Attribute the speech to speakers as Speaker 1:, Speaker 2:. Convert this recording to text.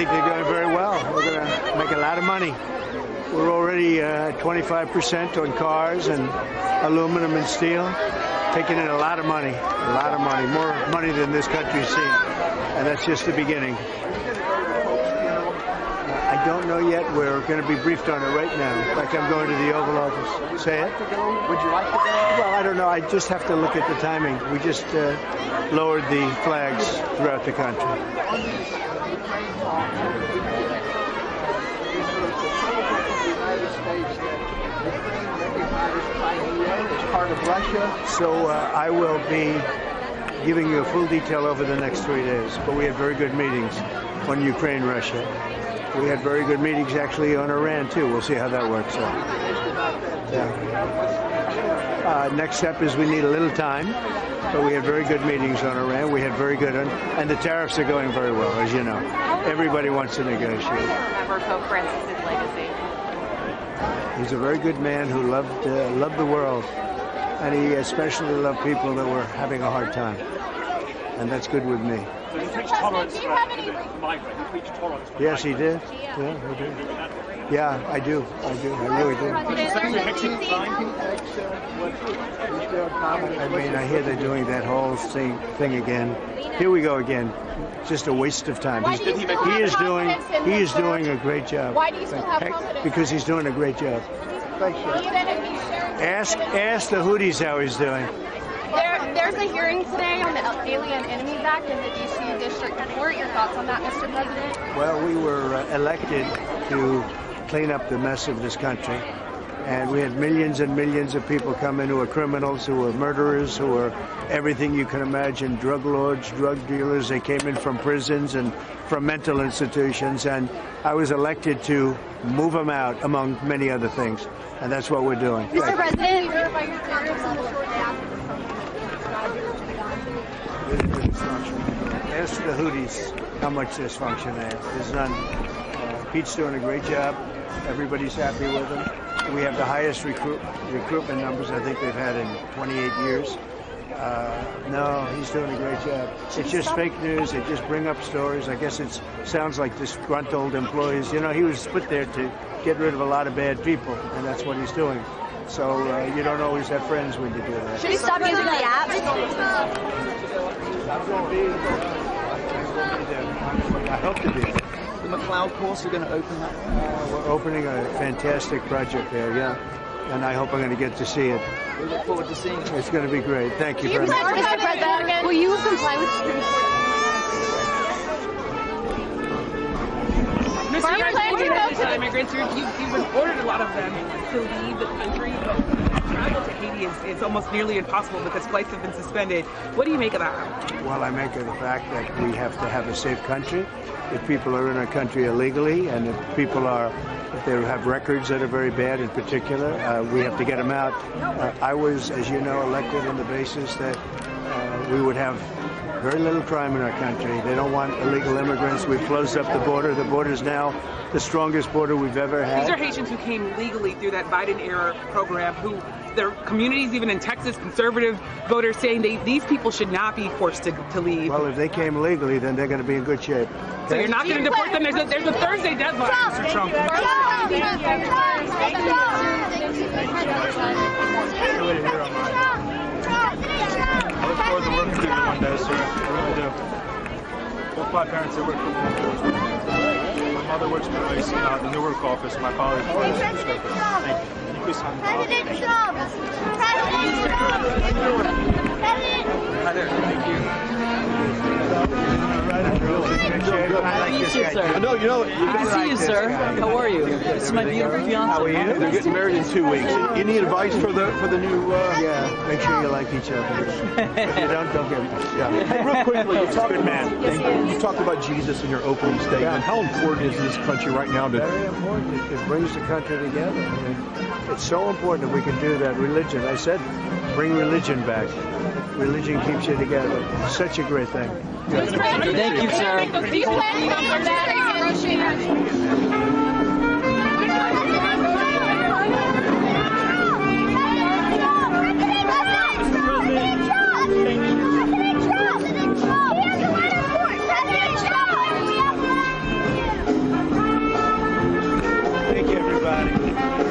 Speaker 1: think they're going very well. We're going to make a lot of money. We're already 25% on cars and aluminum and steel, taking in a lot of money, more money than this country's seen, and that's just the beginning. I don't know yet. We're going to be briefed on it right now. In fact, I'm going to the Oval Office. Say it?
Speaker 2: Would you like to go?
Speaker 1: Well, I don't know. I just have to look at the timing. We just lowered the flags throughout the country.
Speaker 2: Part of Russia.
Speaker 1: So I will be giving you a full detail over the next 3 days. But we had very good meetings on Ukraine, Russia. We had very good meetings actually on Iran too. We'll see how that works out. Yeah. Next step is we need a little time, but we had very good meetings on Iran. We had very good, and the tariffs are going very well, as you know. Everybody wants to negotiate.
Speaker 3: Remember Pope Francis's legacy.
Speaker 1: He's a very good man who loved the world, and he especially loved people that were having a hard time, and that's good with me.
Speaker 4: So he preached tolerance for migrants. He preached tolerance for
Speaker 1: Yes, he did.
Speaker 4: migrants.
Speaker 1: Yeah, he did. Yeah, I do. I really do. I mean, I hear they're doing that whole thing again. Here we go again. Just a waste of time. He is doing a great job.
Speaker 5: Why do you still have confidence?
Speaker 1: Because he's doing a great job. Ask the Houthis how he's doing.
Speaker 5: There's a hearing today on the Alien Enemies Act in the D.C. District Court. Your thoughts on that, Mr. President?
Speaker 1: Well, we were elected to clean up the mess of this country. And we had millions and millions of people come in who are criminals, who are murderers, who are everything you can imagine, drug lords, drug dealers. They came in from prisons and from mental institutions. And I was elected to move them out, among many other things. And that's what we're doing.
Speaker 5: Mr. President,
Speaker 1: ask the Houthis how much there's function there. There's none. Pete's doing a great job. Everybody's happy with him. We have the highest recruitment numbers I think they've had in 28 years. No, he's doing a great job. It's just fake news. They just bring up stories. I guess it sounds like disgruntled employees. You know, he was put there to get rid of a lot of bad people, and that's what he's doing. So you don't always have friends when you do that.
Speaker 5: should we stop using the app?
Speaker 1: I hope to be there.
Speaker 2: The McLeod course, you're going to open that?
Speaker 1: We're opening a fantastic project there, yeah. And I hope I'm going to get to see it.
Speaker 2: We look forward to seeing it.
Speaker 1: It's going to be great. Thank you very much.
Speaker 5: Mr. President, will you comply with Supreme Court?
Speaker 6: Mr. President, immigrants, you've ordered a lot of them to leave the country, but travel to Haiti is almost nearly impossible because flights have been suspended. What do you make of that?
Speaker 1: Well, I make of the fact that we have to have a safe country. If people are in our country illegally, and if they have records that are very bad in particular, we have to get them out. I was, as you know, elected on the basis that we would have very little crime in our country. They don't want illegal immigrants. We've closed up the border. The border is now the strongest border we've ever had.
Speaker 6: These are Haitians who came legally through that Biden-era program, who their communities, even in Texas, conservative voters saying these people should not be forced to leave.
Speaker 1: Well, if they came legally, then they're going to be in good shape.
Speaker 6: So you're not going to deport them? There's a Thursday deadline, Mr. Trump.
Speaker 4: I look forward to working with you one day, sir. I really do. Both my parents, they work for the My mother works for the Newark office. My father is for the Thank you.
Speaker 5: President Trump! President Trump!
Speaker 4: Hi there. Thank you.
Speaker 7: I see you, sir. How are you? This is my beautiful fiance.
Speaker 1: How are you?
Speaker 8: They're getting married in 2 weeks. Any advice for the new?
Speaker 1: Yeah, make sure you like each other. If you don't get them. Yeah.
Speaker 8: Hey, real quickly, you talked about Jesus in your opening statement.
Speaker 1: Yeah.
Speaker 8: How important is this country right now?
Speaker 1: Very important. It brings the country together. I mean, it's so important if we can do that. Religion. I said, bring religion back. Religion keeps you together. It's such a great thing.
Speaker 7: Thank you, sir.
Speaker 5: Do you plan to come back to Russia?
Speaker 1: everybody.